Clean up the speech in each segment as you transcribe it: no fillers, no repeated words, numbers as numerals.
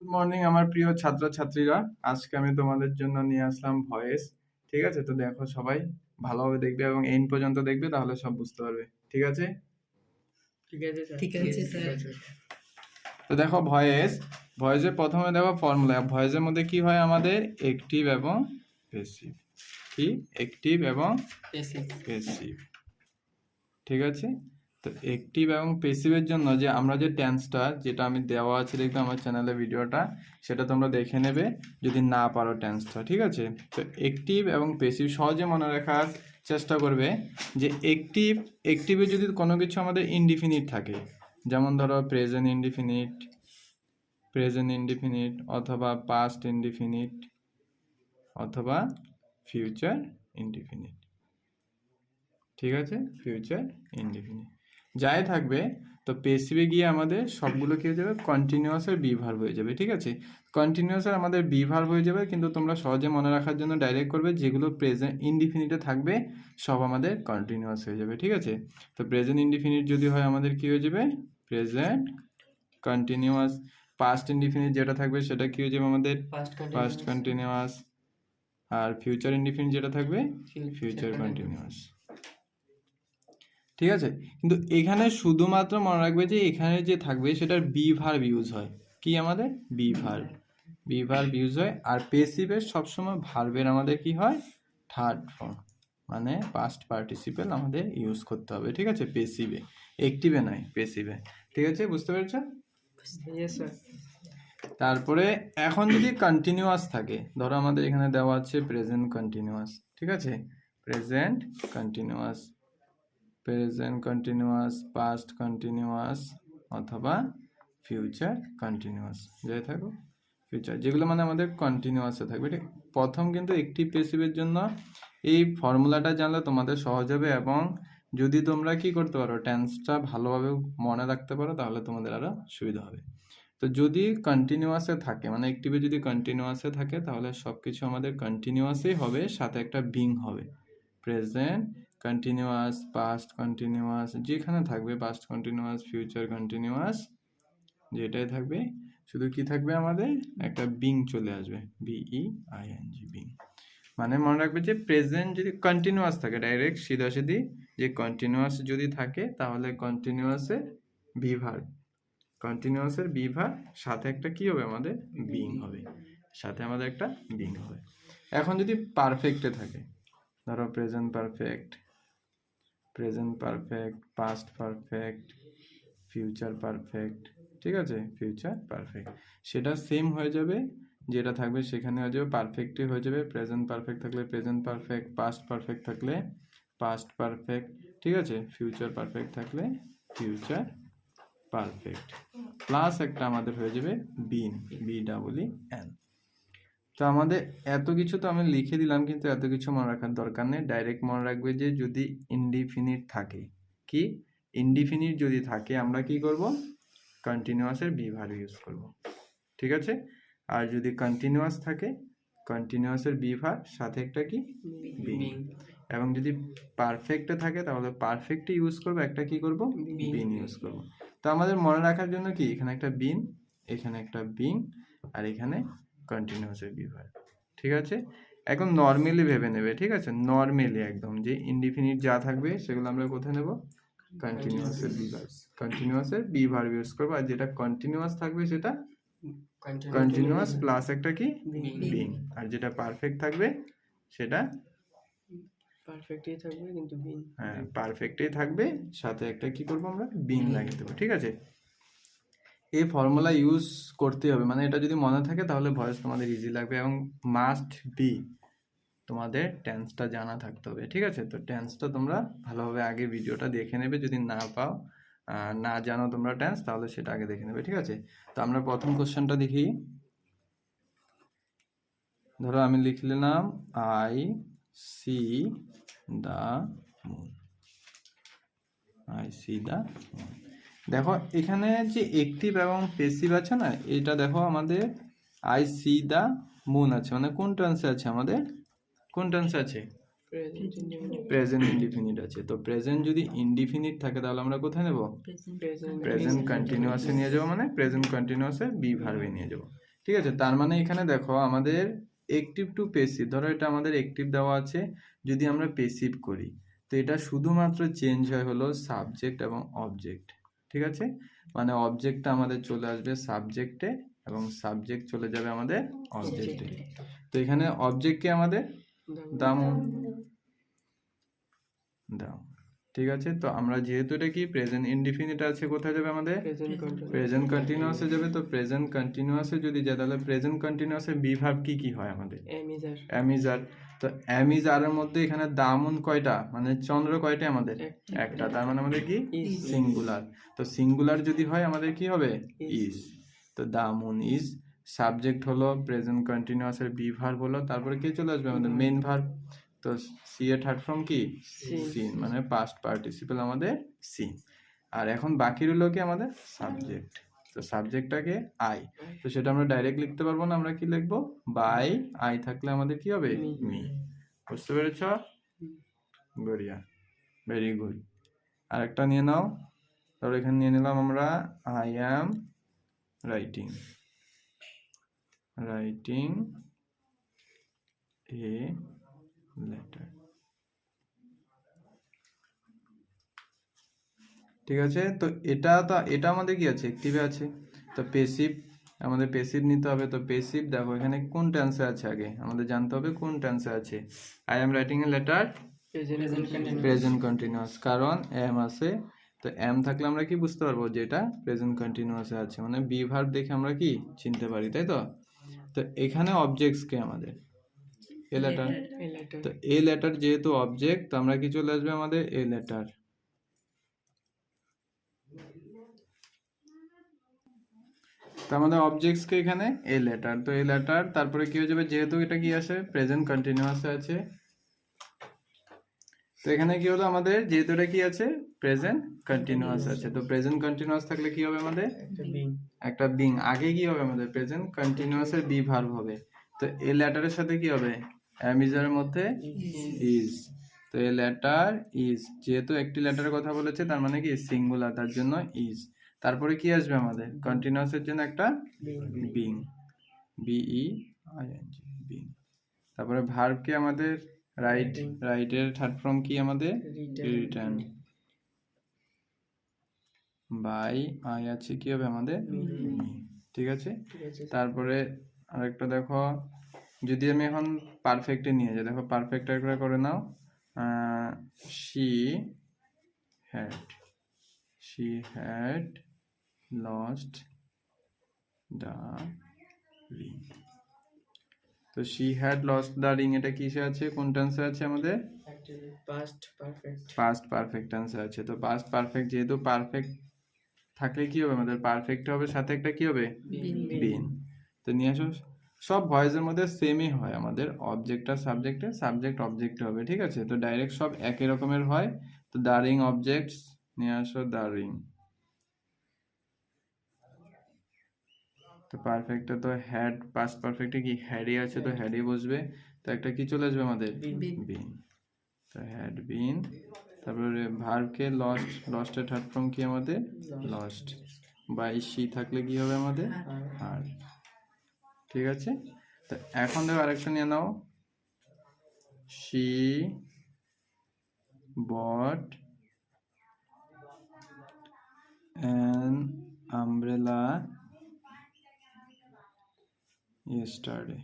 Good morning আমার প্রিয় ছাত্রছাত্রীরা। আজকে আমি তোমাদের জন্য নিয়ে আসলাম ভয়েস। ঠিক আছে? তো দেখো সবাই ভালোভাবে দেখবে এবং এন্ড পর্যন্ত দেখবে, তাহলে সব বুঝতে পারবে। ঠিক আছে? ঠিক আছে স্যার। তো দেখো ভয়েসে প্রথমে দেখো ফর্মুলা। ভয়েসের মধ্যে কি হয় আমাদের? অ্যাক্টিভ এবং প্যাসিভ। কি? অ্যাক্টিভ এবং প্যাসিভ। ঠিক আছে? তো অ্যাক্টিভ এবং প্যাসিভের জন্য যে আমরা যে টেন্সটা, যেটা আমি দেওয়া আছে দেখবে আমার চ্যানেলে ভিডিওটা, সেটা তোমরা দেখে নেবে যদি না পারো টেন্সটা। ঠিক আছে? তো অ্যাক্টিভ এবং প্যাসিভ সহজে মনে রাখার চেষ্টা করবে যে অ্যাক্টিভে যদি কোনো কিছু আমাদের ইনডিফিনিট থাকে, যেমন ধরো প্রেজেন্ট ইনডিফিনিট অথবা পাস্ট ইনডিফিনিট অথবা ফিউচার ইনডিফিনিট। ঠিক আছে? ফিউচার ইনডিফিনিট যাই থাকবে, তো পেসিভে গিয়ে আমাদের সবগুলো কি হয়ে যাবে? কন্টিনিউয়াসের বি ভার্ব হয়ে যাবে। ঠিক আছে? কন্টিনিউয়াসের আমাদের বি ভার্ব হয়ে যাবে, কিন্তু তোমরা সহজে মনে রাখার জন্য ডাইরেক্ট করবে যেগুলো প্রেজেন্ট ইনডিফিনিটে থাকবে সব আমাদের কন্টিনিউয়াস হয়ে যাবে। ঠিক আছে? তো প্রেজেন্ট ইনডিফিনিট যদি হয় আমাদের কি হয়ে যাবে? Present continuous. পাস্ট ইনডিফিনিট যেটা থাকবে সেটা কি হয়ে যাবে আমাদের? Past continuous. আর ফিউচার ইনডিফিনিট যেটা থাকবে ফিউচার কন্টিনিউয়াস। ঠিক আছে? কিন্তু এখানে শুধুমাত্র মনে রাখবে যে এখানে যে থাকবে সেটার বি ভার্ব ইউজ হয়। কি আমাদের? বি ভার্ব ইউজ হয়। আর পেসিভের সবসময় ভার্বের আমাদের কি হয়? থার্ড ফর্ম, মানে পাস্ট পার্টিসিপেল আমাদের ইউজ করতে হবে। ঠিক আছে? পেসিভে, অ্যাক্টিভে নয়, পেসিভে। ঠিক আছে? বুঝতে পেরেছো? তারপরে এখন যদি কন্টিনিউয়াস থাকে, ধরো আমাদের এখানে দেওয়া আছে প্রেজেন্ট কন্টিনিউয়াস। ঠিক আছে? প্রেজেন্ট কন্টিনিউয়াস, পাস্ট কন্টিনিউয়াস অথবা ফিউচার কন্টিনিউয়াস। যাই থাকো ফিউচার, যেগুলো মানে আমাদের কন্টিনিউয়াসে থাকবে। ঠিক? প্রথম কিন্তু অ্যাক্টিভ প্যাসিভের জন্য এই ফর্মুলাটা জানলে তোমাদের সহজ হবে, এবং যদি তোমরা কি করতে পারো, টেন্সটা ভালোভাবে মনে রাখতে পারো, তাহলে তোমাদের আরও সুবিধা হবে। তো যদি কন্টিনিউয়াসে থাকে, মানে অ্যাক্টিভে যদি কন্টিনিউয়াসে থাকে, তাহলে সব কিছু আমাদের কন্টিনিউয়াসই হবে, সাথে একটা বিং হবে। প্রেজেন্ট কন্টিনিউয়াস, পাস্ট কন্টিনিউয়াস, যেখানে থাকবে পাস্ট কন্টিনিউয়াস, ফিউচার কন্টিনিউয়াস, যেটাই থাকবে শুধু কি থাকবে আমাদের? একটা বিং চলে আসবে, BEING, বিং। মানে মনে রাখবে যে প্রেজেন্ট যদি কন্টিনিউয়াস থাকে, ডাইরেক্ট সিধাসিধি যে কন্টিনিউয়াস যদি থাকে, তাহলে কন্টিনিউয়াসের বি ভার্ব সাথে একটা কি হবে আমাদের? বিং হবে, সাথে আমাদের একটা বিং হবে। এখন যদি পারফেক্টে থাকে, ধরো present perfect, past perfect, future perfect. ঠিক আছে? ফিউচার পারফেক্ট সেটা সেম হয়ে যাবে, যেটা থাকবে সেখানে হয়ে যাবে পারফেক্টই হয়ে যাবে। প্রেজেন্ট পারফেক্ট থাকলে প্রেজেন্ট পারফেক্ট, পাস্ট পারফেক্ট থাকলে পাস্ট পারফেক্ট। ঠিক আছে? ফিউচার পারফেক্ট থাকলে ফিউচার পারফেক্ট, প্লাস একটা আমাদের হয়ে যাবে বিন, BEEN। তো আমাদের এত কিছু তো আমি লিখে দিলাম, কিন্তু এত কিছু মনে রাখার দরকার নেই। ডাইরেক্ট মনে রাখবে যে যদি ইনডিফিনিট থাকে, কি? ইনডিফিনিট যদি থাকে আমরা কি করব? কন্টিনিউয়াসের বি ভার্ব ইউজ করব। ঠিক আছে? আর যদি কন্টিনিউয়াস থাকে, কন্টিনিউয়াসের বি ভার্ব সাথে একটা কি? বিং। এবং যদি পারফেক্টে থাকে, তাহলে পারফেক্টে ইউজ করব, একটা কি করব? বিন ইউজ করব। তো আমাদের মনে রাখার জন্য কি, এখানে একটা বিন, এখানে একটা বিং, আর এখানে কন্টিনিউয়াসের বি ভার্ব। ঠিক আছে? এখন নর্মালি ভেবে নেবে। ঠিক আছে? নর্মালি একদম যে ইনডিফিনিট যা থাকবে সেগুলো আমরা কোথায় নেব? কন্টিনিউয়াসের বি ভার্ব ইউজ করব। আর যেটা কন্টিনিউয়াস থাকবে সেটা কন্টিনিউয়াস প্লাস একটা কি? বিং। আর যেটা পারফেক্ট থাকবে সেটা পারফেক্টই থাকবে, কিন্তু বিং। হ্যাঁ, পারফেক্টই থাকবে, সাথে একটা কি করব আমরা? বিং লাগিয়ে দেবো। ঠিক আছে? এই ফর্মুলা ইউজ করতে হবে, মানে এটা যদি মনে থাকে তাহলে ভয়েস তোমাদের ইজি লাগবে, এবং মাস্ট বি তোমাদের টেন্সটা জানা থাকতে হবে। ঠিক আছে? তো টেন্সটা তোমরা ভালোভাবে আগে ভিডিওটা দেখে নেবে, যদি না পাও, না জানো তোমরা টেন্স, তাহলে সেটা আগে দেখে নেবে। ঠিক আছে? তো আমরা প্রথম কোশ্চেনটা দেখি। ধরো আমি লিখলাম আই সি দ্য মুন। দেখো এখানে যে অ্যাক্টিভ এবং প্যাসিভ আছে না, এটা দেখো আমাদের আই সি দ্য মুন আছে, মানে কোন টেন্সে আছে আমাদের? কোন টেন্সে আছে? প্রেজেন্ট ইনডিফিনিট আছে। তো প্রেজেন্ট যদি ইনডিফিনিট থাকে, তাহলে আমরা কোথায় নেব? প্রেজেন্ট কন্টিনিউয়াসে নিয়ে যাবো, মানে প্রেজেন্ট কন্টিনিউয়াসে বি ভার্বে নিয়ে যাবো। ঠিক আছে, তার মানে এখানে দেখো আমাদের অ্যাক্টিভ টু পেসিভ, ধরো এটা আমাদের অ্যাক্টিভ দেওয়া আছে, যদি আমরা পেসিভ করি তো এটা শুধুমাত্র চেঞ্জ হয় হলো সাবজেক্ট এবং অবজেক্ট। ঠিক আছে, মানে অবজেক্টটা আমাদের চলে আসবে সাবজেক্টে এবং সাবজেক্ট চলে যাবে আমাদের অবজেক্টে। তো এখানে অবজেক্ট কি আমাদের দামন, দাম। ঠিক আছে, তো আমরা যেহেতু এটা কি প্রেজেন্ট ইনডিফিনিট আছে, কোথায় যাবে আমাদের প্রেজেন্ট কন্টিনিউয়াসে যাবে। তো প্রেজেন্ট কন্টিনিউয়াসে যদি যায় তাহলে প্রেজেন্ট কন্টিনিউয়াসে বি ভার্ব কি কি হয় আমাদের অ্যামিজার। তো অ্যামিজারের মধ্যে এখানে দামন কয়টা, মানে চন্দ্র কয়টা আমাদের একটা, তার মানে আমাদের কি সিঙ্গুলার। তো সিঙ্গুলার যদি হয় আমাদের কি হবে ইজ। তো দামন ইজ, সাবজেক্ট হলো প্রেজেন্ট কন্টিনিউয়াসের বি ভার্ব হলো, তারপরে কি চলে আসবে আমাদের মেইন ভার্ব। তো সি এর থার্ড ফর্ম কি সিন, মানে পাস্ট পার্টিসিপল আমাদের সিন। আর এখন বাকি রইল কি আমাদের সাবজেক্ট। তো সাবজেক্টটাকে আই, তো সেটা আমরা ডাইরেক্ট লিখতে পারবো না, আমরা কি লিখবো বাই আই থাকলে আমাদের কি হবে মি। বুঝতে পেরেছ? বঢ়িয়া, ভেরি গুড। আরেকটা নিয়ে নাও, ধরো এখানে নিয়ে নিলাম আমরা I am writing, writing a letter. ঠিক আছে, তো এটা আমাদের কি আছে অ্যাক্টিভে আছে, তো পেসিভ আমাদের পেসিভ নিতে হবে। তো পেসিভ দেখো এখানে কোন টেন্সে আছে, আগে আমাদের জানতে হবে কোন টেন্সে আছে। I am writing a letter present continuous, কারণ এম আছে। তো এম থাকলে আমরা কি বুঝতে পারবো যে এটা প্রেজেন্ট কন্টিনিউয়াসে আছে, মানে বি ভার্ব দেখে আমরা কি চিনতে পারি, তাই তো। তো এখানে অবজেক্টস কে আমাদের এ লেটার, তো এ লেটার যেহেতু অবজেক্ট, তো আমরা কি চলে আসবে আমাদের এ লেটার। তো আমাদের অবজেক্টস কে এখানে এ লেটার, তো এ লেটার তারপরে কি হয়ে যাবে, যেহেতু এটা কি আছে প্রেজেন্ট কন্টিনিউয়াসে আছে, তো এখানে কি হলো আমাদের, যেহেতু এটা কি আছে প্রেজেন্ট কন্টিনিউয়াস আছে, তো প্রেজেন্ট কন্টিনিউয়াস থাকলে কি হবে আমাদের একটা বিং, আগে কি হবে আমাদের প্রেজেন্ট কন্টিনিউয়াস এর বি ভার্ব হবে। তো এ লেটারের সাথে কি হবে এম ইজ এর মধ্যে ইজ, তো এ লেটার ইজ, যেহেতু একটি লেটারের কথা বলেছে তার মানে কি সিঙ্গুলার, তার জন্য ইজ। তারপরে কি আসবে আমাদের কন্টিনিউয়াস এর জন্য একটা বিং, বিই আইএনজি বিং। তারপরে ভার্ব কি আমাদের রাইট, রাইটের থার্ড ফর্ম কি আমাদের রিটার্ন, বাই আই আছে কি হবে আমাদের মি। ঠিক আছে, তারপরে আরেকটা দেখো, যদি আমি এখন পারফেক্টে নিয়ে যাই, দেখো পারফেক্ট একটা করে নাও, she had lost the ring. তো she had lost the ring, এটা কিসে আছে, কোন টেন্সে আছে আমাদের পাস্ট পারফেক্ট টেন্সে আছে। তো পাস্ট পারফেক্ট যেহেতু পারফেক্ট থাকলে কি হবে আমাদের পারফেক্ট হবে, সাথে একটা কি হবে বিন। তো নিয়ে আসো, সব ভয়েসের মধ্যে সেমই হয় আমাদের, অবজেক্ট আর সাবজেক্টে, সাবজেক্ট অবজেক্ট হবে। ঠিক আছে, তো ডাইরেক্ট সব একই রকমের হয়। তো দ্য রিং অবজেক্টস নিয়ে আসো, দ্য রিং। তো পারফেক্টে তো হ্যাড, পাস্ট পারফেক্টে কি হ্যাডই আছে, তো হ্যাডই বসবে। তো একটা কি চলে আসবে আমাদের বিন, তো হ্যাড বিন। তারপরে ভার্বকে লস্ট, লস্টের থার্ড ফর্ম কি আমাদের লস্ট, বাই শি থাকলে কি হবে আমাদের হার। ঠিক আছে, তো এখন দেখো আরেকটা নিয়ে নাও, she bought an umbrella yesterday.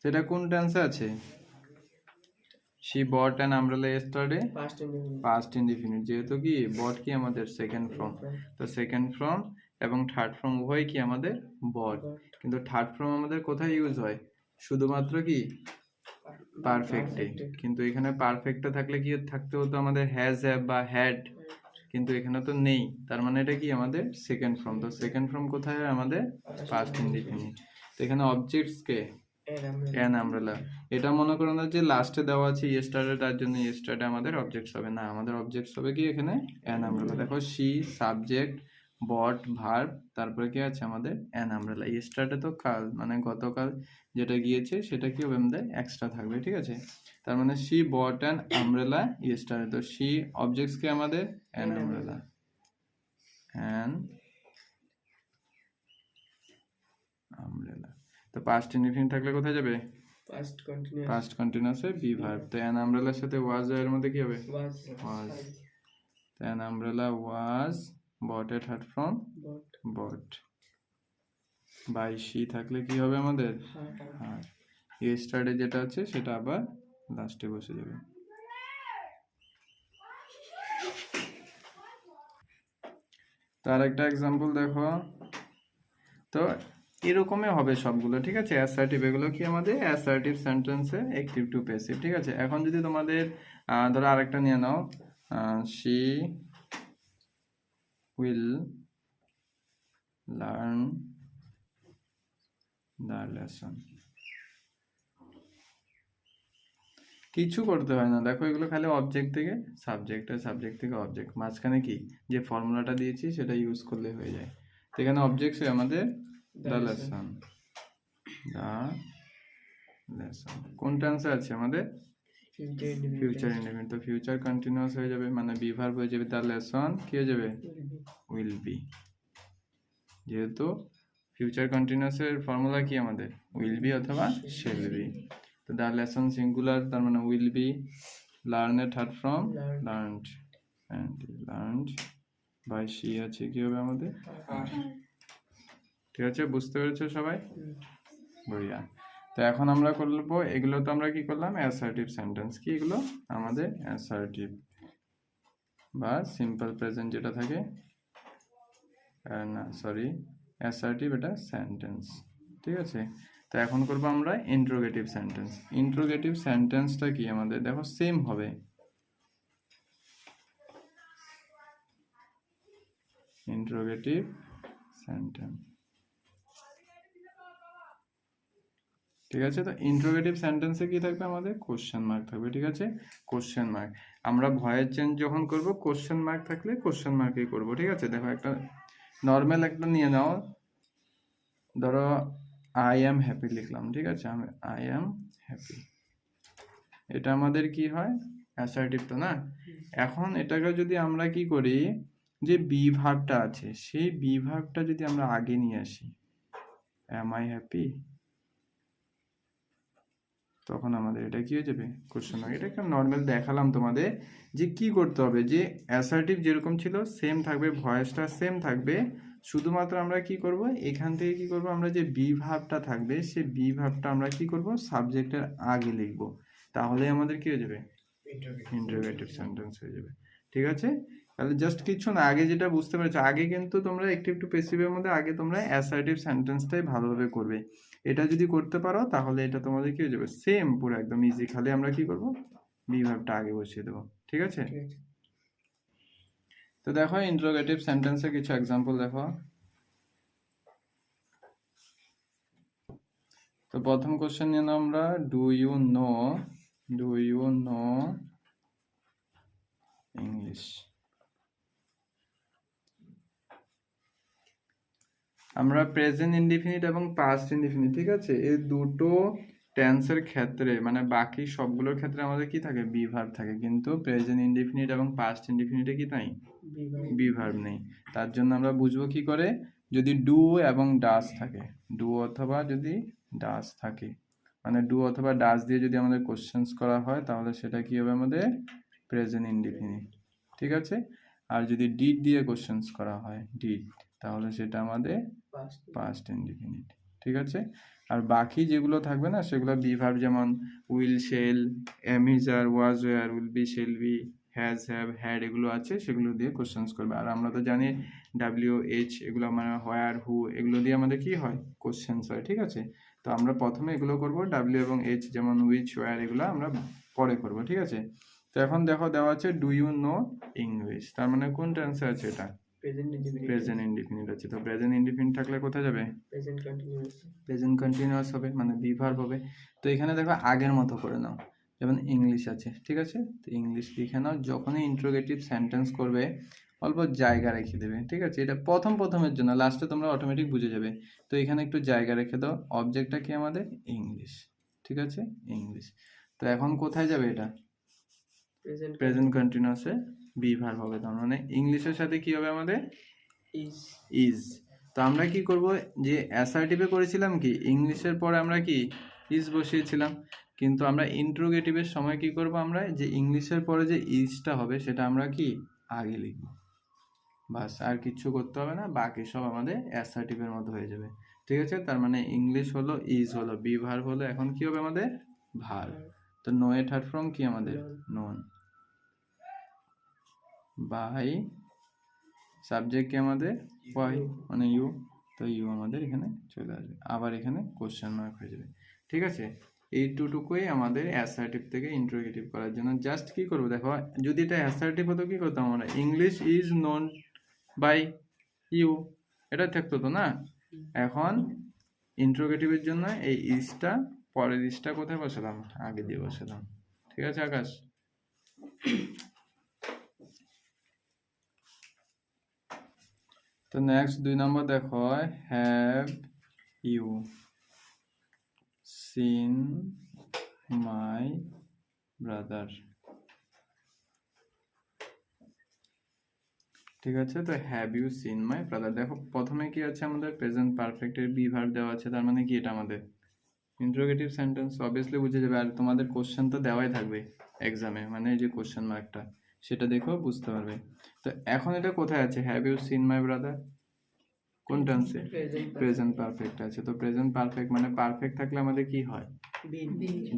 সেটা কোন টেন্সে আছে, she bought an umbrella yesterday past indefinite, যেহেতু কি bought কি আমাদের সেকেন্ড ফর্ম, তো সেকেন্ড ফর্ম এবং থার্ড ফর্ম উভয় কি আমাদের bought, কিন্তু থার্ড ফর্ম আমাদের কোথায় ইউজ হয় শুধুমাত্র কি পারফেক্টে, কিন্তু এখানে পারফেক্টে থাকলে কি থাকতে হতো আমাদের হ্যাজ হ্যাভ বা হ্যাড, কিন্তু এখানে তো নেই, তার মানে এটা কি আমাদের সেকেন্ড ফর্ম। তো সেকেন্ড ফর্ম কোথায় হয় আমাদের পাস্ট ইনডিফিনিট। তো এখানে অবজেক্টস কে অ্যান আমব্রেলা, এটা মনে করো না যে লাস্টে দেওয়া আছে ইয়েস্টারডে, তার জন্য ইয়েস্টারডে আমাদের অবজেক্টস হবে না, আমাদের অবজেক্টস হবে কি এখানে অ্যান আমব্রেলা। দেখো শি সাবজেক্ট, বট ভার্ব, তারপরে কি আছে আমাদের অ্যান আমব্রেলা। ইয়েস্টারডে তো কাল, মানে গতকাল যেটা গিয়েছে সেটা কি হবে আমাদের এক্সট্রা থাকবে। ঠিক আছে, তার মানে she bought an umbrella yesterday, তো শি অবজেক্টস কে আমাদের অ্যান আমব্রেলা। An umbrella. তো পাস্ট ইনডিফিনিট থাকলে কোথায় যাবে? পাস্ট কন্টিনিউয়াস পাস্ট কন্টিনিউয়াসে বি ভার্ব। তো অ্যান আমব্রেলার সাথে ওয়াজ এর মধ্যে কি হবে? ওয়াজ ওয়াজ। তো an umbrella was bought at heart from bought bought. By she থাকলে কি হবে আমাদের? হার্ট আর ইয়েস্টারডে যেটা আছে সেটা আবার লাস্টে বসে যাবে। তার একটা এক্সাম্পল দেখো। তো এরকমই হবে সবগুলো, ঠিক আছে? অ্যাসার্টিভ, এগুলো কি আমাদের অ্যাসার্টিভ সেন্টেন্সে অ্যাক্টিভ টু প্যাসিভ, ঠিক আছে? এখন যদি তোমাদের ধরো আরেকটা নিয়ে নাও, she will learn the lesson. কিছু করতে হয় না, দেখো এগুলো খালি অবজেক্ট থেকে সাবজেক্ট আর সাবজেক্ট থেকে অবজেক্ট, মাঝখানে কি যে ফর্মুলাটা দিয়েছি সেটা ইউজ করলে হয়ে যায়। তো এখানে অবজেক্ট আমাদের দ্য লেসন, দ্য লেসন। কোন টেন্সে আছে আমাদের? Future indefinite. তো ফিউচার কন্টিনিউয়াস হয়ে যাবে, মানে বি ভার্ব হয়ে যাবে, দ্য লেসন কি হয়ে যাবে? Will be. যেহেতু ফিউচার কন্টিনিউয়াসের ফর্মুলা কি আমাদের? উইল বি অথবা শেল বি। তো দ্য লেসন সিঙ্গুলার, তার মানে will be learn at heart from learned, and learned by she আছে কি হবে আমাদের? ঠিক আছে, বুঝতে পেরেছো সবাই? বঢ়িয়া। তো এখন আমরা করবো, এগুলো তো আমরা কি করলাম? Assertive sentence. কি এগুলো? আমাদের অ্যাসার্টিভ বা সিম্পল প্রেজেন্ট যেটা থাকে, না সরি, অ্যাসার্টিভ এটা সেন্টেন্স, ঠিক আছে? তো এখন করবো আমরা ইন্ট্রোগেটিভ সেন্টেন্স। ইন্ট্রোগেটিভ সেন্টেন্সটা কি আমাদের? দেখো সেম হবে, ইন্ট্রোগেটিভ সেন্টেন্স, ঠিক আছে? তো ইন্ট্রোগেটিভ সেন্টেন্সে কি থাকবে আমাদের? কোশ্চেন মার্ক থাকবে, ঠিক আছে? Question mark. আমরা ভয়েস চেঞ্জ যখন করব কোশ্চেন মার্ক থাকলে কোশ্চেন মার্কই করব, ঠিক আছে? দেখো একটা নর্মাল একটা নিয়ে নাও, ধরো আই অ্যাম হ্যাপি লিখলাম, ঠিক আছে? আই অ্যাম হ্যাপি, এটা আমাদের কি হয়? অ্যাসার্টিভ তো না? এখন এটাকে যদি আমরা কি করি, যে বি ভার্বটা আছে সেই বি ভার্বটা যদি আমরা আগে নিয়ে আসি, অ্যাম আই হ্যাপি, তখন আমাদের এটা কি হয়ে যাবে? Question mark. এটা একটা নর্মাল দেখালাম তোমাদের যে কি করতে হবে, যে অ্যাসার্টিভ যেরকম ছিল সেম থাকবে, ভয়েসটা সেম থাকবে, শুধুমাত্র আমরা কি করব, এখান থেকে কি করব, আমরা যে বি ভার্বটা থাকবে সেই বি ভার্বটা আমরা কি করব, সাবজেক্টের আগে লিখব, তাহলে আমাদের কি হয়ে যাবে? ইন্টারোগেটিভ সেন্টেন্স হয়ে যাবে, ঠিক আছে? তাহলে জাস্ট কিছু না, আগে যেটা বুঝতে পেরেছো, আগে কিন্তু তোমরা অ্যাক্টিভ টু প্যাসিভের মধ্যে আগে তোমরা অ্যাসার্টিভ সেন্টেন্সটাই ভালোভাবে করবে। এটা যদি করতে পারো তাহলে এটা তোমাদের কি হয়ে যাবে? সেম, পুরো একদম ইজি। খালি আমরা কি করব, বি ভার্বটা আগে বসিয়ে দেবো, ঠিক আছে? তো দেখো ইন্টারোগেটিভ সেন্টেন্সের কিছু এক্সাম্পল দেখো। তো প্রথম কোশ্চেন নিয়ে নাও আমরা, ডু ইউ নো ইংলিশ? আমরা প্রেজেন্ট ইনডিফিনিট এবং পাস্ট ইনডিফিনিট, ঠিক আছে, এই দুটো টেন্সের ক্ষেত্রে, মানে বাকি সবগুলোর ক্ষেত্রে আমাদের কি থাকে? বি ভার্ব থাকে, কিন্তু প্রেজেন্ট ইনডিফিনিট এবং পাস্ট ইনডিফিনিটে কি নাই? বি ভার্ব নেই। তার জন্য আমরা বুঝবো কি করে, যদি ডু এবং ডাস থাকে, ডু অথবা যদি ডাস থাকে, মানে ডু অথবা ডাস দিয়ে যদি আমাদের কোশ্চেন্স করা হয় তাহলে সেটা কি হবে? আমাদের প্রেজেন্ট ইনডিফিনিট, ঠিক আছে? আর যদি ডিড দিয়ে কোশ্চেন্স করা হয়, ডিড, তাহলে সেটা আমাদের পাস্ট ইনডিফিনিট, ঠিক আছে? আর বাকি যেগুলো থাকবে না সেগুলো বি ভার্ব, যেমন will, shall, am, is, are, was, were, will be, shall be, has, have, had, এগুলো আছে সেগুলো দিয়ে কোশ্চেন্স করবে। আর আমরা তো জানি ডাব্লিউ, এইচ, এগুলো মানে হোয়ার, হু, এগুলো দিয়ে আমাদের কি হয়? কোশ্চেন্স হয়, ঠিক আছে? তো আমরা প্রথমে এগুলো করব, ডাব্লিউ এবং এইচ, যেমন উইচ, ওয়্যার, এগুলো আমরা পরে করব, ঠিক আছে? তো এখন দেখো দেওয়া আছে ডু ইউ নো ইংলিশ, তার মানে কোন টেন্সে আছে? এটা প্রেজেন্ট ইনডিফিনিট আছে। তো প্রেজেন্ট ইনডিফিনিট থাকলে কোথায় যাবে? প্রেজেন্ট কন্টিনিউয়াস হবে, মানে বি ভার্ব হবে। তো এখানে দেখো আগের মতো করে নাও, যেমন ইংলিশ আছে, ঠিক আছে? তো ইংলিশ লিখে নাও, যখনই ইন্ট্রোগেটিভ সেন্টেন্স করবে অল্প জায়গা রেখে দেবে, ঠিক আছে? এটা প্রথমের জন্য, লাস্টে তোমরা অটোমেটিক বুঝে যাবে। তো এখানে একটু জায়গা রেখে দাও, অবজেক্টটা কি আমাদের? ইংলিশ, ঠিক আছে? ইংলিশ। তো এখন কোথায় যাবে এটা? প্রেজেন্ট কন্টিনিউয়াসে বি ভার্ব হবে, তার মানে ইংলিশের সাথে কি হবে আমাদের? Is is. তো আমরা কি করব, যে অ্যাসার্টিভে করেছিলাম কি ইংলিশের পরে আমরা কি ইজ বসিয়েছিলাম, কিন্তু আমরা ইন্ট্রোগেটিভের সময় কি করব, আমরা যে ইংলিশের পরে যে ইজটা হবে সেটা আমরা কি আগে লিখব, বাস আর কিচ্ছু করতে হবে না, বাকি সব আমাদের অ্যাসার্টিভের মতো হয়ে যাবে। ঠিক আছে, তার মানে ইংলিশ হলো, ইজ হলো, বি ভার্ব হলো, এখন কি হবে আমাদের ভার্ব। তো নো এ থার্ড ফর্ম কি আমাদের নোন, বাই সাবজেক্ট কি আমাদের ওয়াই মানে ইউ, তো ইউ আমাদের এখানে চলে আসবে, আবার এখানে কোশ্চেন মার্ক হয়ে যাবে। ঠিক আছে, এই টুকুই আমাদের অ্যাসার্টিভ থেকে ইন্ট্রোগেটিভ করার জন্য। জাস্ট কি করবো দেখো, যদি এটা অ্যাসার্টিভ হতো কি করতাম আমরা, English is known by you, এটা থাকতো তো না। এখন ইন্ট্রোগেটিভের জন্য এই ইজটা পরের ইজটা কোথায় বসালাম, আগে দিয়ে বসালাম। ঠিক আছে আকাশ। তো নেক্সট 2 নম্বর দেখো, have you seen my brother. ঠিক আছে, তো have you seen my brother, দেখো প্রথমে কি আছে আমাদের প্রেজেন্ট পারফেক্টের বি ভার্ব দেওয়া আছে, তার মানে কি এটা আমাদের ইন্ট্রোগেটিভ সেন্টেন্স, অবভিয়াসলি বুঝে যাবে। আর তোমাদের কোশ্চেন তো দেওয়াই থাকবে এক্সামে, মানে এই যে কোশ্চেন মার্কটা সেটা দেখেও বুঝতে পারবে। তো এখন এটা কোথায় আছে, have you seen my brother, কোন টেন্সে, প্রেজেন্ট পারফেক্ট আছে। তো প্রেজেন্ট পারফেক্ট মানে পারফেক্ট থাকলে আমাদের কি হয়,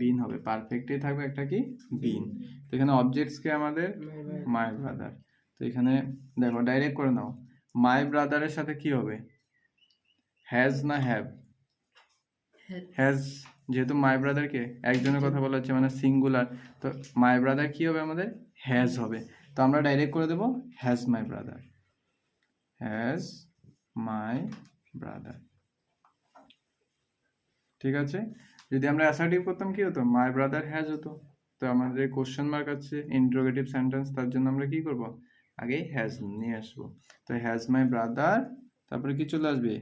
বিন হবে, পারফেক্টে থাকবে একটা কি বিন। তো এখানে অবজেক্টস কে আমাদের মাই ব্রাদার। তো এখানে দেখো ডাইরেক্ট করে নাও, মাই ব্রাদারের সাথে কি হবে, হ্যাজ না হ্যাভ, হ্যাজ, যেহেতু মাই ব্রাদারকে একজনের কথা বলা হচ্ছে মানে সিঙ্গুলার, তো মাই ব্রাদার কি হবে আমাদের হ্যাজ হবে। তো আমরা ডাইরেক্ট করে দেবো has my brother, has my brother. ঠিক আছে, যদি আমরা অ্যাসার্টিভ করতাম কি হতো, মাই ব্রাদার হ্যাজ হতো। তো আমাদের কোশ্চেন মার্ক আছে ইন্ট্রোগেটিভ সেন্টেন্স, তার জন্য আমরা কি করব, আগে হ্যাজ নিয়ে আসবো। তো হ্যাজ মাই ব্রাদার, তারপরে কি চলে আসবে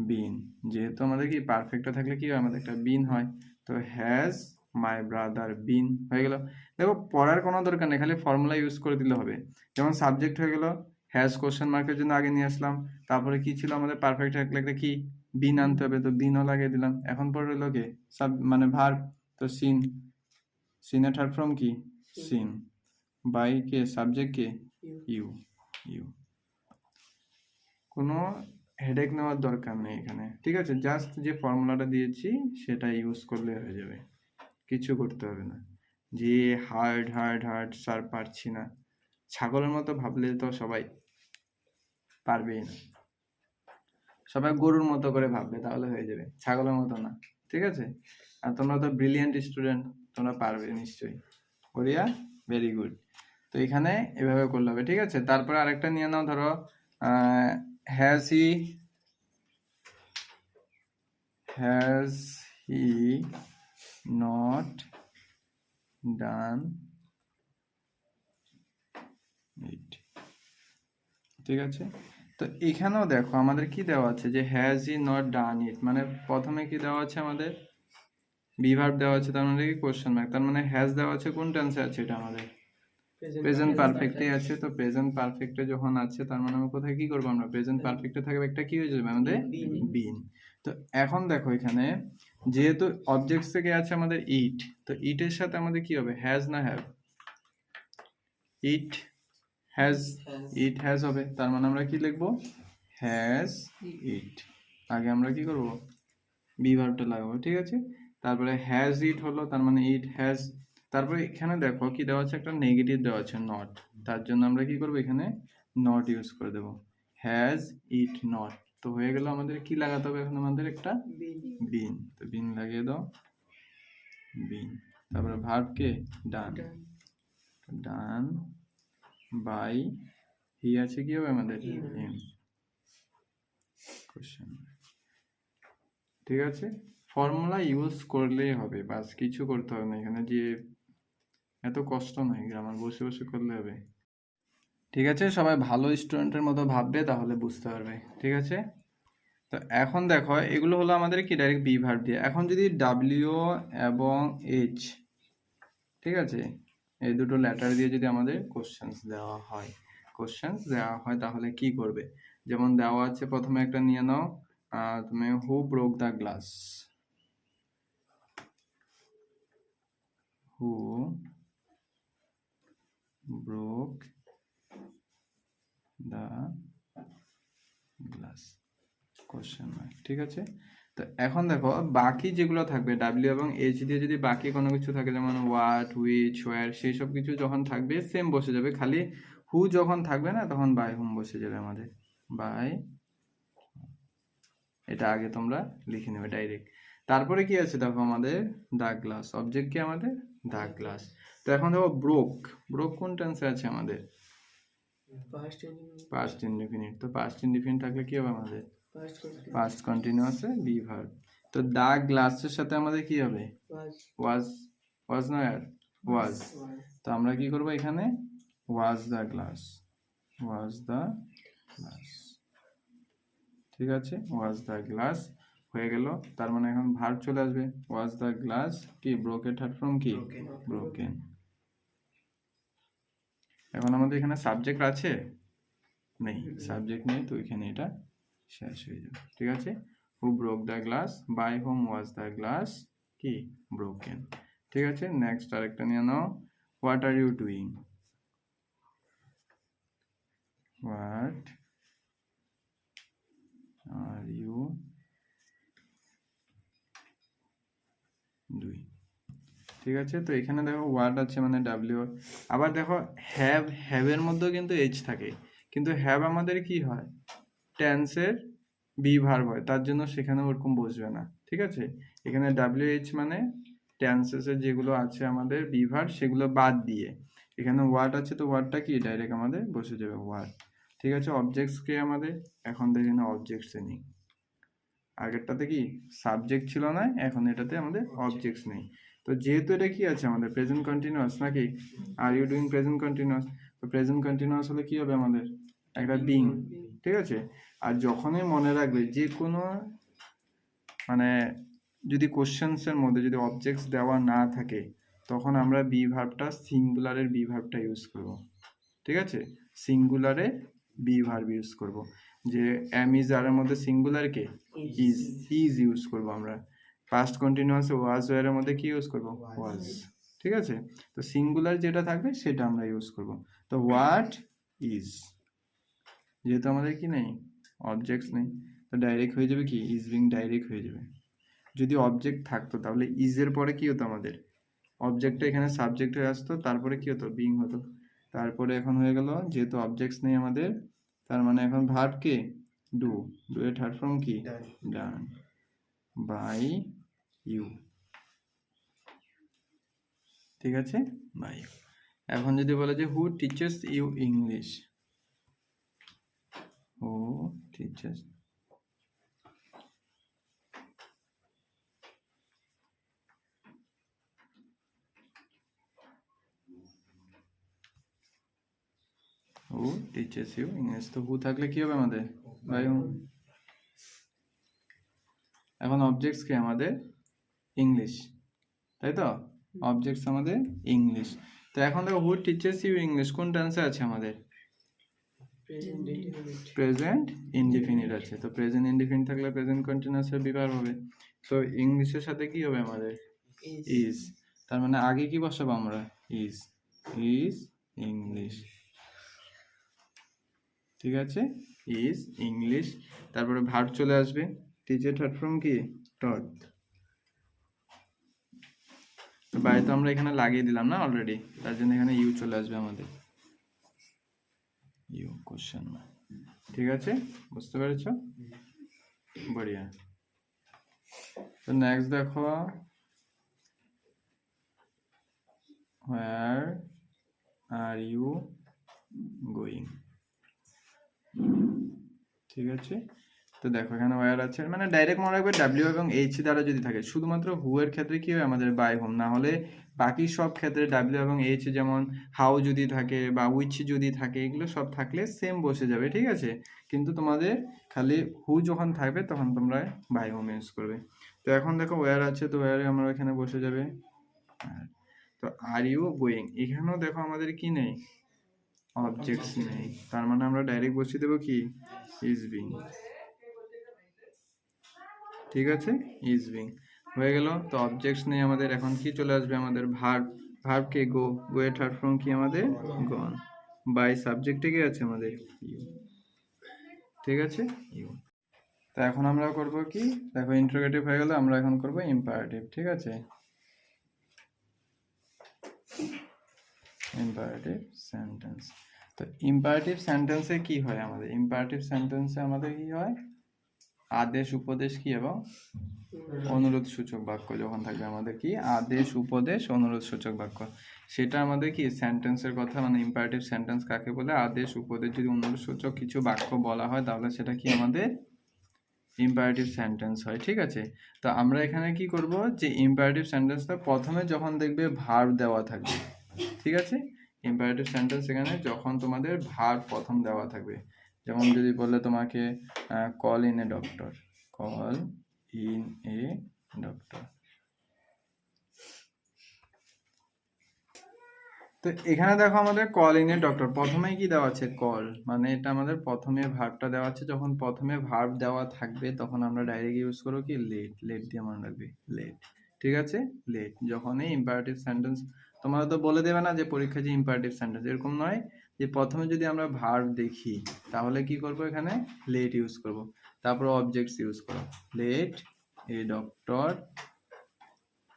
বিন, যেহেতু আমাদের কি পারফেক্টটা থাকলে কি হয় আমাদের একটা বিন হয়। তো হ্যাজ মাই ব্রাদার বিন হয়ে গেল। দেখো পড়ার কোনো দরকার নেই, খালি ফর্মুলা ইউজ করে দিলে হবে। যেমন সাবজেক্ট হয়ে গেল, হ্যাজ কোশ্চেন মার্কের জন্য আগে নিয়ে আসলাম, তারপরে কি ছিল আমাদের পারফেক্ট থাকলে একটা কি বিন আনতে হবে, তো বিনও লাগিয়ে দিলাম। এখন পরে রইল কে সাব মানে ভার্ব, তো সিন, সিনের থার্ড ফর্ম কি সিন, বাই কে সাবজেক্ট কে ইউ, ইউ। কোনো হেডেক নেওয়ার দরকার নেই এখানে। ঠিক আছে, জাস্ট যে ফর্মুলাটা দিয়েছি সেটা ইউজ করলে হয়ে যাবে, কিছু করতে হবে না। যে হার্ড হার্ড হার্ড স্যার পারছি না, ছাগলের মতো ভাবলে তো সবাই পারবেই না, সবাই গরুর মতো করে ভাববে তাহলে হয়ে যাবে, ছাগলের মতো না। ঠিক আছে, আর তোমরা তো ব্রিলিয়ান্ট স্টুডেন্ট, তোমরা পারবে নিশ্চয়ই, ওরিয়া ভেরি গুড। তো এখানে এভাবে করলে হবে। ঠিক আছে, তারপরে আরেকটা নিয়ে নাও, ধরো হ্যাজ হি নট ডান ইট। ঠিক আছে, তো এখানেও দেখো আমাদের কি দেওয়া আছে, যে হ্যাজ হি নট ডান ইট, মানে প্রথমে কি দেওয়া আছে আমাদের বি ভার্ব দেওয়া আছে, তার মানে কি কোশ্চেন মার্ক, তার মানে হ্যাজ দেওয়া আছে কোন টেন্সে আছে, এটা আমাদের প্রেজেন্ট পারফেক্টে আছে। তো প্রেজেন্ট পারফেক্টে যখন আছে তার মানে আমরা কোথায় কি করবো, আমরা প্রেজেন্ট পারফেক্টে থাকবে একটা কি হয়ে যাবে আমাদের বিন। তো এখন দেখো এখানে যেহেতু অবজেক্টস থেকে আছে আমাদের ইট, তো ইটের সাথে আমাদের কি হবে, হ্যাজ না have, it has, it has হবে, তার মানে আমরা কি লিখবো হ্যাজ ইট, আগে আমরা কি করব বি ভার্বটা লাগাবো। ঠিক আছে, তারপরে হ্যাজ ইট হলো, তার মানে ইট হ্যাজ, তারপরে এখানে দেখো কি দেওয়া আছে, একটা নেগেটিভ দেওয়া আছে নট, তার জন্য আমরা কি করবো এখানে নট ইউজ করে দেবো, হ্যাজ ইট নট। তো হয়ে গেল, আমাদের কি লাগাতে হবে এখন, আমাদের একটা বিন, তো বিন লাগিয়ে দাও বিন। তারপরে ভার্বকে ডান, ডান বাই হি আছে কি হবে আমাদের হিম, কোশ্চেন। ঠিক আছে, ফর্মুলা ইউজ করলেই হবে, বাস কিছু করতে হবে না এখানে, যে এত কষ্ট নয়, গ্রামার বসে বসে করলে হবে। ঠিক আছে, সবাই ভালো স্টুডেন্টের মতো ভাববে তাহলে বুঝতে পারবে। ঠিক আছে, তো এখন দেখো এগুলো হলো আমাদের কি ডাইরেক্ট বি ভার্ব দিয়ে। এখন যদি ডাব্লিউ এবং এইচ, ঠিক আছে, এই দুটো লেটার দিয়ে যদি আমাদের কোশ্চেন্স দেওয়া হয়, কোশ্চেন দেওয়া হয় তাহলে কি করবে। যেমন দেওয়া আছে, প্রথমে একটা নিয়ে নাও, তুমি হু broke the glass, who broke the glass, question mark. ঠিক আছে, তো এখন দেখো বাকি যেগুলো থাকবে ডাব্লিউ এবং এইচ দিয়ে যদি বাকি কোনো কিছু থাকে, যেমন হোয়াট, হুইচ, হোয়ার, সেই সব কিছু যখন থাকবে সেম বসে যাবে, খালি হু যখন থাকবে না তখন বাই হুম বসে যাবে আমাদের, বাই। এটা আগে তোমরা লিখে নেবে ডাইরেক্ট। তারপরে কি আছে দেখো আমাদের দা গ্লাস, অবজেক্ট কি আমাদের দা গ্লাস। তো এখন দেখো ব্রোক, ব্রোক কোন টেন্সে আছে আমাদের, পাস্ট ইনডিফিনিট। তো পাস্ট ইনডিফিনিট থাকলে কি হবে আমাদের পাস্ট কন্টিনিউয়াসে বি ভার্ব। তো দা গ্লাসের সাথে আমাদের কি হবে ওয়াজ, ওয়াজ না আর ওয়াজ। তো আমরা কি করব এখানে ওয়াজ দা গ্লাস, ওয়াজ দা গ্লাস। ঠিক আছে, ওয়াজ দা গ্লাস হয়ে গেল। তার মানে এখন ভার্ব চলে আসবে, ওয়াজ দা গ্লাস কি ব্রোকেন হার্ট ফ্রম কি ব্রোকেন। এখন আমাদের এখানে সাবজেক্ট আছে নেই, সাবজেক্ট নেই, তো এখানে এটা শেষ হয়ে যাবে। ঠিক আছে, who broke the glass, by whom was the glass কি ব্রোকেন। ঠিক আছে, নেক্সট আরেকটা নিয়ে নাও, what are you doing, what are you doing. ঠিক আছে, তো এখানে দেখো ওয়ার্ড আছে মানে ডাব্লিউ। আবার দেখো হ্যাভ, হ্যাভের মধ্যেও কিন্তু এইচ থাকে, কিন্তু হ্যাভ আমাদের কি হয় টেন্সের বি ভার্ব হয়, তার জন্য সেখানে ওরকম বসবে না। ঠিক আছে, এখানে ডাব্লিউ এইচ মানে টেন্সেসের যেগুলো আছে আমাদের বি ভার্ব সেগুলো বাদ দিয়ে এখানে ওয়ার্ড আছে, তো ওয়ার্ডটা কি ডাইরেক্ট আমাদের বসে যাবে ওয়ার্ড। ঠিক আছে, অবজেক্টস কে আমাদের এখন দেখি না অবজেক্টসে নেই, আগেরটাতে কি সাবজেক্ট ছিল না, এখন এটাতে আমাদের অবজেক্টস নেই। তো যেহেতু এটা কি আছে আমাদের প্রেজেন্ট কন্টিনিউয়াস নাকি, আর ইউ ডুইং প্রেজেন্ট কন্টিনিউয়াস, তো প্রেজেন্ট কন্টিনিউয়াস হলে কি হবে আমাদের একটা বিং। ঠিক আছে, আর যখনই মনে রাখবে যে কোনো মানে যদি কোশ্চেন্সের মধ্যে যদি অবজেক্টস দেওয়া না থাকে তখন আমরা বি ভার্বটা সিঙ্গুলারের বি ভার্বটা ইউজ করব। ঠিক আছে, সিঙ্গুলারে বি ভার্ব ইউজ করব, যে এম ইজ আর এর মধ্যে singular K is, is use করব আমরা। পাস্ট কন্টিনিউয়াসে ওয়াজ ওয়ার এর মধ্যে কি ইউজ করব ওয়াজ। ঠিক আছে, তো সিঙ্গুলার যেটা থাকবে সেটা আমরা ইউজ করব। তো হোয়াট ইজ, যেহেতু আমাদের কি নেই অবজেক্টস নেই, তো ডাইরেক্ট হয়ে যাবে কি ইজ বিং, ডাইরেক্ট হয়ে যাবে। যদি অবজেক্ট থাকতো তাহলে ইজ এর পরে কি হতো আমাদের অবজেক্টটা এখানে সাবজেক্ট হয়ে আসতো, তারপরে কি হতো বিং হতো। তারপরে এখন হয়ে গেল যেহেতু অবজেক্টস নেই আমাদের, তার মানে এখন ভার্ব কে ডু, ডু এর থার্ড ফর্ম কি ডান, বাই ইউ। ঠিক আছে, বাই ইউ। এখন যদি বলে যে who teachers you English, who teachers, who teachers you English. তো হু থাকলে কি হবে আমাদের বাই হু। এখন অবজেক্টস কি আমাদের ইংলিশ, তাই তো অবজেক্টস আমাদের ইংলিশ। তো এখন দেখো হু টিচার্স ইউ ইংলিশ কোন টেন্সে আছে আমাদের প্রেজেন্ট ইনডিফিনিট আছে। তো প্রেজেন্ট ইনডিফিনিট থাকলে প্রেজেন্ট কন্টিনিউয়াসের বিভার হবে। তো ইংলিশের সাথে কি হবে আমাদের ইজ, তার মানে আগে কি বসাবো আমরা ইজ, ইজ ইংলিশ। ঠিক আছে, ইজ ইংলিশ। তারপরে ভার্ব চলে আসবে, টিচার থার্ড ফর্ম কি টট। তো বাই তো আমরা এখানে লাগিয়ে দিলাম না অলরেডি, তার জন্য এখানে ইউ চলে আসবে আমাদের, ইউ কোশ্চেন মার্ক। ঠিক আছে, বুঝতে পেরেছ, বঢ়িয়া। তো নেক্সট দেখো হোয়ার আর ইউ গোয়িং। ঠিক আছে, তো দেখো এখানে ওয়ার আছে মানে ডাইরেক্ট মনে রাখবে ডাব্লিউ এবং এইচ দ্বারা যদি থাকে, শুধুমাত্র হু এর ক্ষেত্রে কি হয় আমাদের বাই হোম, না হলে বাকি সব ক্ষেত্রে ডাব্লিউ এবং এইচ, যেমন হাউ যদি থাকে বা উইচ যদি থাকে, এগুলো সব থাকলে সেম বসে যাবে। ঠিক আছে, কিন্তু তোমাদের খালি হু যখন থাকবে তখন তোমরা বাই হোম ইউজ করবে। তো এখন দেখো ওয়ার আছে, তো ওয়ারে আমরা এখানে বসে যাবে। তো আর ইউ গোয়িং, এখানেও দেখো আমাদের কি নেই অবজেক্টস নেই, তার মানে আমরা ডাইরেক্ট বসিয়ে দেবো কি ইজ বিং। ঠিক আছে, ইজ বিং হয়ে গেল। তো অবজেক্টস নেই আমাদের, এখন কি চলে আসবে আমাদের ভার্ব। ভার্ব কে গো, গো এর থার্ড ফর্ম কি আমাদের গন। বাই সাবজেক্টে কি আছে আমাদের ইউ। ঠিক আছে, ইউ। তো এখন আমরা করব কি, দেখো ইন্টারোগেটিভ হয়ে গেল, আমরা এখন করব ইম্পারেটিভ। ঠিক আছে, ইম্পারেটিভ সেন্টেন্স। তো ইম্পারেটিভ সেন্টেন্সে কি হয় আমাদের, ইম্পারেটিভ সেন্টেন্সে আমাদের কি হয়, আদেশ উপদেশ কি এবং অনুরোধ সূচক বাক্য যখন থাকবে আমাদের কি আদেশ উপদেশ অনুরোধ সূচক বাক্য, সেটা আমাদের কি সেন্টেন্সের কথা, মানে ইম্পারেটিভ সেন্টেন্স কাকে বলে, আদেশ উপদেশ যদি অনুরোধ সূচক কিছু বাক্য বলা হয় তাহলে সেটা কি আমাদের ইম্পারেটিভ সেন্টেন্স হয়। ঠিক আছে, তো আমরা এখানে কি করব, যে ইম্পারেটিভ সেন্টেন্সটা প্রথমে যখন দেখবে ভার্ব দেওয়া থাকবে। ঠিক আছে, ইম্পারেটিভ সেন্টেন্স এখানে যখন তোমাদের ভার্ব প্রথম দেওয়া থাকবে, যেমন যদি বলে তোমাকে call in a doctor, call in a doctor. তো এখানে দেখো আমাদের কল ইন এ ডক্টর প্রথমেই কি দেওয়া আছে কল, মানে এটা আমাদের প্রথমে ভার্বটা দেওয়া আছে। যখন প্রথমে ভার্ব দেওয়া থাকবে তখন আমরা ডাইরেক্ট ইউজ করবো কি লেট, লেট দিয়ে মনে রাখবে লেট। ঠিক আছে, লেট যখনই ইম্পারেটিভ সেন্টেন্স, তোমরা তো বলে দেবে না যে পরীক্ষায় যে ইম্পারেটিভ সেন্টেন্স, এরকম নয় যে প্রথমে যদি আমরা ভার্ব দেখি তাহলে কি করব, এখানে লেট ইউজ করব, তারপর অবজেক্টস ইউজ করব, লেট এ ডক্টর।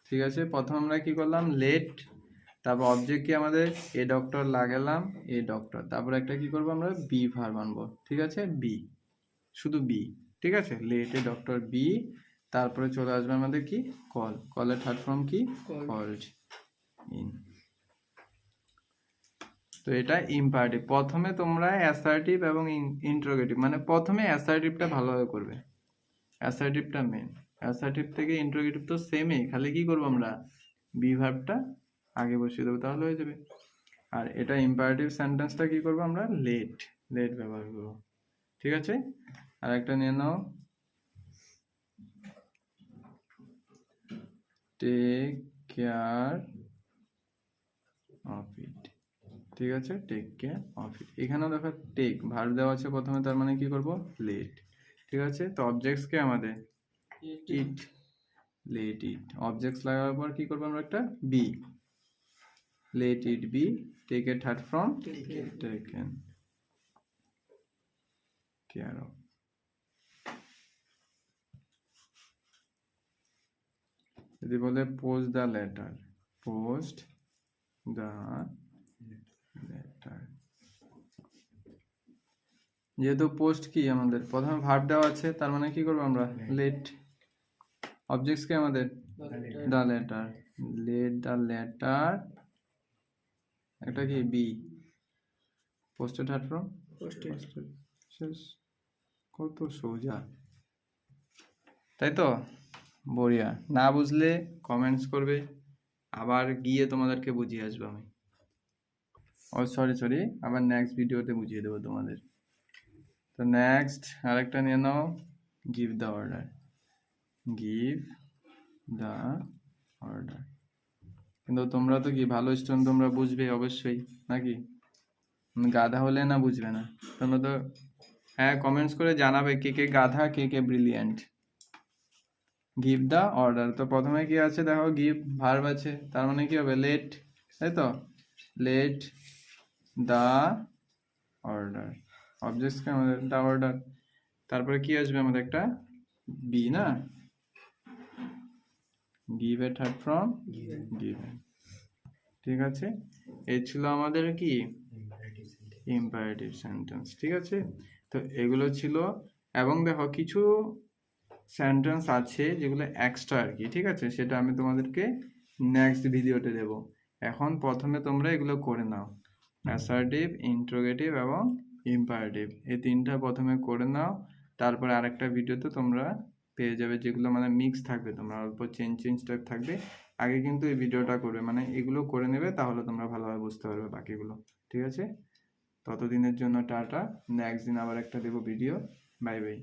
ঠিক আছে, প্রথম আমরা কি করলাম লেট, তারপর অবজেক্ট কি আমাদের এ ডক্টর লাগালাম, এ ডক্টর, তারপর একটা কি করব আমরা বি ভার্ব আনবো। ঠিক আছে, বি, শুধু বি। ঠিক আছে, লেট এ ডক্টর বি, তারপরে চলে আসবে আমাদের কি কল, কলের থার্ড ফর্ম কি কলড ইন। তো এটা ইম্পারেটিভ। প্রথমে তোমরা অ্যাসার্টিভ এবং ইন্টারোগেটিভ, মানে প্রথমে অ্যাসার্টিভটা ভালোভাবে করবে, অ্যাসার্টিভটা মেন। অ্যাসার্টিভ থেকে ইন্টারোগেটিভ তো সেমই, খালি কি করবো আমরা বি ভার্বটা আগে বসিয়ে দেবো তাহলে হয়ে যাবে। আর এটা ইম্পারেটিভ সেন্টেন্সটা কি করবো আমরা লেট, লেট ব্যবহার করবো। ঠিক আছে, আর একটা নিয়ে নাও, টেক কেয়ার অফ ইট। ঠিক আছে, টেক কেয়ার অফ ইট। এখানেও দেখো টেক ভার্ব দেওয়া আছে প্রথমে, তার মানে কি করব লেট। ঠিক আছে, তো অবজেক্টস কে আমাদের ইট, লেট ইট। অবজেক্টস লাগাবার পর কি করবো আমরা একটা B, let it be, take a third from taken care of। যদি বলে post the letter, post the letter, যেহেতু পোস্ট কি আমাদের প্রথমে ভার্ব দেওয়া আছে তার মানে কি করবো আমরা লেট। অবজেক্টস কি আমাদের the letter, let the letter, একটা কি বি, পোস্টেড থার্ড ফর্ম পোস্টেড। শেষ, কত সোজা, তাই তো? বঢ়িয়া। না বুঝলে কমেন্টস করবে, আবার গিয়ে তোমাদেরকে বুঝিয়ে আসবো আমি। ও সরি, আবার নেক্সট ভিডিওতে বুঝিয়ে দেবো তোমাদের। তো নেক্সট আরেকটা নিয়ে নাও, give the order, give the order. কিন্তু তোমরা তো কি ভালো স্টুডেন্ট, তোমরা বুঝবে অবশ্যই নাকি, গাধা হলে না বুঝবে না তোমরা তো। হ্যাঁ, কমেন্টস করে জানাবে কে কে গাধা কে কে ব্রিলিয়ান্ট। গিভ দ্য অর্ডার, তো প্রথমে কি আছে দেখো গিভ ভার্ব আছে, তার মানে কি হবে লেট, তাই তো, লেট দ্য অর্ডার। অবজেক্টস কে আমাদের দ্য অর্ডার, তারপরে কি আসবে আমাদের একটা বি না, give a third from given. ঠিক আছে, এই ছিল আমাদের কি ইম্পারেটিভ সেন্টেন্স। ঠিক আছে, তো এগুলো ছিল। এবং দেখো কিছু সেন্টেন্স আছে যেগুলো এক্সট্রা আর কি। ঠিক আছে, সেটা আমি তোমাদেরকে নেক্সট ভিডিওতে দেব। এখন প্রথমে তোমরা এগুলো করে নাও, অ্যাসার্টিভ, ইন্টারোগেটিভ এবং ইম্পারেটিভ, এই তিনটা প্রথমে করে নাও। তারপরে আরেকটা ভিডিওতে তোমরা পেয়ে যাবে যেগুলো মানে মিক্স থাকবে, তোমরা অল্প চেঞ্জ টাইপ থাকবে। আগে কিন্তু এই ভিডিওটা করবে, মানে এগুলো করে নেবে, তাহলে তোমরা ভালোভাবে বুঝতে পারবে বাকিগুলো। ঠিক আছে, ততদিনের জন্য টাটা, নেক্সট দিন আবার একটা দেবো ভিডিও। Bye bye.